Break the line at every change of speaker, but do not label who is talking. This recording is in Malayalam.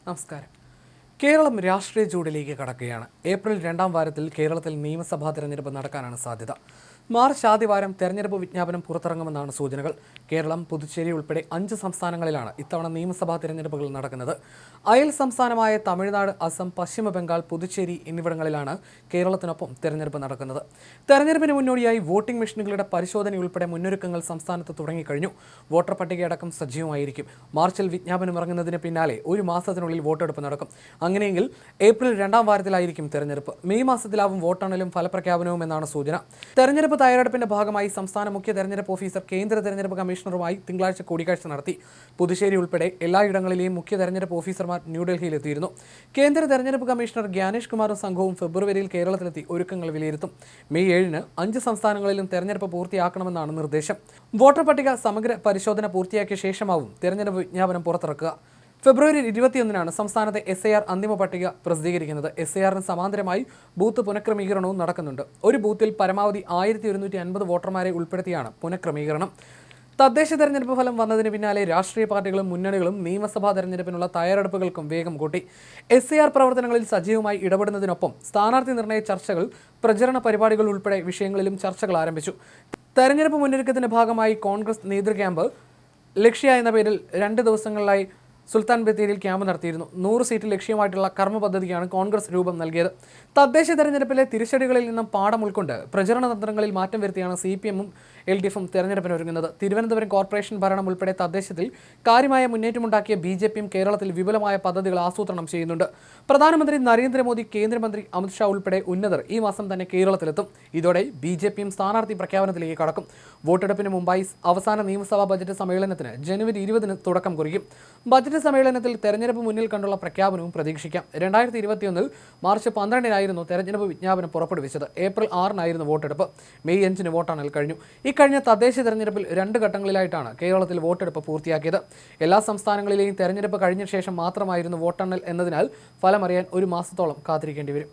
നമസ്കാരം. കേരളം രാഷ്ട്രീയ ചൂടിലേക്ക് കടക്കുകയാണ്. ഏപ്രിൽ 2ാം വാരത്തിൽ കേരളത്തിൽ നിയമസഭാ തെരഞ്ഞെടുപ്പ് നടക്കാനാണ് സാധ്യത. മാർച്ച് ആദ്യവാരം തെരഞ്ഞെടുപ്പ് വിജ്ഞാപനം പുറത്തിറങ്ങുമെന്നാണ് സൂചനകൾ. കേരളം, പുതുച്ചേരി ഉൾപ്പെടെ 5 സംസ്ഥാനങ്ങളിലാണ് ഇത്തവണ നിയമസഭാ തെരഞ്ഞെടുപ്പുകൾ നടക്കുന്നത്. അയൽ സംസ്ഥാനമായ തമിഴ്നാട്, അസം, പശ്ചിമ ബംഗാൾ, പുതുച്ചേരി എന്നിവിടങ്ങളിലാണ് കേരളത്തിനൊപ്പം തെരഞ്ഞെടുപ്പ് നടക്കുന്നത്. തെരഞ്ഞെടുപ്പിന് മുന്നോടിയായി വോട്ടിംഗ് മെഷീനുകളുടെ പരിശോധനയുൾപ്പെടെ മുന്നൊരുക്കങ്ങൾ സംസ്ഥാനത്ത് തുടങ്ങിക്കഴിഞ്ഞു. വോട്ടർ പട്ടികയടക്കം സജീവമായിരിക്കും. മാർച്ചിൽ വിജ്ഞാപനം ഇറങ്ങുന്നതിന് പിന്നാലെ ഒരു മാസത്തിനുള്ളിൽ വോട്ടെടുപ്പ് നടക്കും. അങ്ങനെയെങ്കിൽ ഏപ്രിൽ 2ാം വാരത്തിലായിരിക്കും തെരഞ്ഞെടുപ്പ്. മെയ് മാസത്തിലാവും വോട്ടെണ്ണലും ഫലപ്രഖ്യാപനവും എന്നാണ് സൂചന. തെരഞ്ഞെടുപ്പ് തയ്യാറെടുപ്പിന്റെ ഭാഗമായി സംസ്ഥാന മുഖ്യ തെരഞ്ഞെടുപ്പ് ഓഫീസർ കേന്ദ്ര തെരഞ്ഞെടുപ്പ് കമ്മീഷണറുമായി തിങ്കളാഴ്ച കൂടിക്കാഴ്ച നടത്തി. പുതുച്ചേരി ഉൾപ്പെടെ എല്ലായിടങ്ങളിലെയും മുഖ്യ തെരഞ്ഞെടുപ്പ് ഓഫീസർമാർ ന്യൂഡൽഹിയിലെത്തിയിരുന്നു. കേന്ദ്ര തെരഞ്ഞെടുപ്പ് കമ്മീഷണർ ഗ്യാനേഷ് കുമാറും സംഘവും ഫെബ്രുവരിയിൽ കേരളത്തിലെത്തി ഒരുക്കങ്ങൾ വിലയിരുത്തും. മെയ് 7-ന് 5 സംസ്ഥാനങ്ങളിലും തെരഞ്ഞെടുപ്പ് പൂർത്തിയാക്കണമെന്നാണ് നിർദ്ദേശം. വോട്ടർ പട്ടിക സമഗ്ര പരിശോധന പൂർത്തിയാക്കിയ ശേഷമാവും തെരഞ്ഞെടുപ്പ് വിജ്ഞാപനം പുറത്തിറക്കുക. ഫെബ്രുവരി 21-നാണ് സംസ്ഥാനത്തെ SIR അന്തിമ പട്ടിക പ്രസിദ്ധീകരിക്കുന്നത്. SIRന് സമാന്തരമായി ബൂത്ത് പുനഃക്രമീകരണവും നടക്കുന്നുണ്ട്. ഒരു ബൂത്തിൽ പരമാവധി 1150 വോട്ടർമാരെ ഉൾപ്പെടുത്തിയാണ് പുനഃക്രമീകരണം. തദ്ദേശ തെരഞ്ഞെടുപ്പ് ഫലം വന്നതിന് പിന്നാലെ രാഷ്ട്രീയ പാർട്ടികളും മുന്നണികളും നിയമസഭാ തെരഞ്ഞെടുപ്പിനുള്ള തയ്യാറെടുപ്പുകൾക്കും വേഗം കൂട്ടി. SIR പ്രവർത്തനങ്ങളിൽ സജീവമായി ഇടപെടുന്നതിനൊപ്പം സ്ഥാനാർത്ഥി നിർണയ ചർച്ചകൾ, പ്രചരണ പരിപാടികൾ ഉൾപ്പെടെ വിഷയങ്ങളിലും ചർച്ചകൾ ആരംഭിച്ചു. തെരഞ്ഞെടുപ്പ് മുന്നൊരുക്കത്തിന്റെ ഭാഗമായി കോൺഗ്രസ് നേതൃക്യാമ്പ് ലക്ഷ്യ എന്ന പേരിൽ 2 ദിവസങ്ങളിലായി സുൽത്താൻ ബത്തേരിയിൽ ക്യാമ്പ് നടത്തിയിരുന്നു. 100 സീറ്റ് ലക്ഷ്യമായിട്ടുള്ള കർമ്മ പദ്ധതിക്കാണ് കോൺഗ്രസ് രൂപം നൽകിയത്. തദ്ദേശ തെരഞ്ഞെടുപ്പിലെ തിരിച്ചടികളിൽ നിന്നും പാഠം ഉൾക്കൊണ്ട് പ്രചരണ തന്ത്രങ്ങളിൽ മാറ്റം വരുത്തിയാണ് CPM-ഉം LDF-ഉം തെരഞ്ഞെടുപ്പിന് ഒരുങ്ങുന്നത്. തിരുവനന്തപുരം കോർപ്പറേഷൻ ഭരണം ഉൾപ്പെടെ തദ്ദേശത്തിൽ കാര്യമായ മുന്നേറ്റമുണ്ടാക്കിയ BJP-യും കേരളത്തിൽ വിപുലമായ പദ്ധതികൾ ആസൂത്രണം ചെയ്യുന്നുണ്ട്. പ്രധാനമന്ത്രി നരേന്ദ്രമോദി, കേന്ദ്രമന്ത്രി അമിത്ഷാ ഉൾപ്പെടെ ഉന്നതർ ഈ മാസം തന്നെ കേരളത്തിലെത്തും. ഇതോടെ BJP-യും സ്ഥാനാർത്ഥി പ്രഖ്യാപനത്തിലേക്ക് കടക്കും. വോട്ടെടുപ്പിന് മുമ്പായി അവസാന നിയമസഭാ ബജറ്റ് സമ്മേളനത്തിന് ജനുവരി 20-ന് തുടക്കം കുറിക്കും. ബജറ്റ് സമ്മേളനത്തിൽ തെരഞ്ഞെടുപ്പ് മുന്നിൽ കണ്ടുള്ള പ്രഖ്യാപനവും പ്രതീക്ഷിക്കാം. 2021 മാർച്ച് 12-നായിരുന്നു തെരഞ്ഞെടുപ്പ് വിജ്ഞാപനം പുറപ്പെടുവിച്ചത്. ഏപ്രിൽ 6-നായിരുന്നു വോട്ടെടുപ്പ്. മെയ് 5-ന് വോട്ടെണ്ണൽ കഴിഞ്ഞു. ഇക്കഴിഞ്ഞ തദ്ദേശ തെരഞ്ഞെടുപ്പിൽ 2 ഘട്ടങ്ങളിലായിട്ടാണ് കേരളത്തിൽ വോട്ടെടുപ്പ് പൂർത്തിയാക്കിയത്. എല്ലാ സംസ്ഥാനങ്ങളിലെയും തെരഞ്ഞെടുപ്പ് കഴിഞ്ഞ ശേഷം മാത്രമായിരുന്നു വോട്ടെണ്ണൽ എന്നതിനാൽ ഫലമറിയാൻ ഒരു മാസത്തോളം കാത്തിരിക്കേണ്ടി വരും.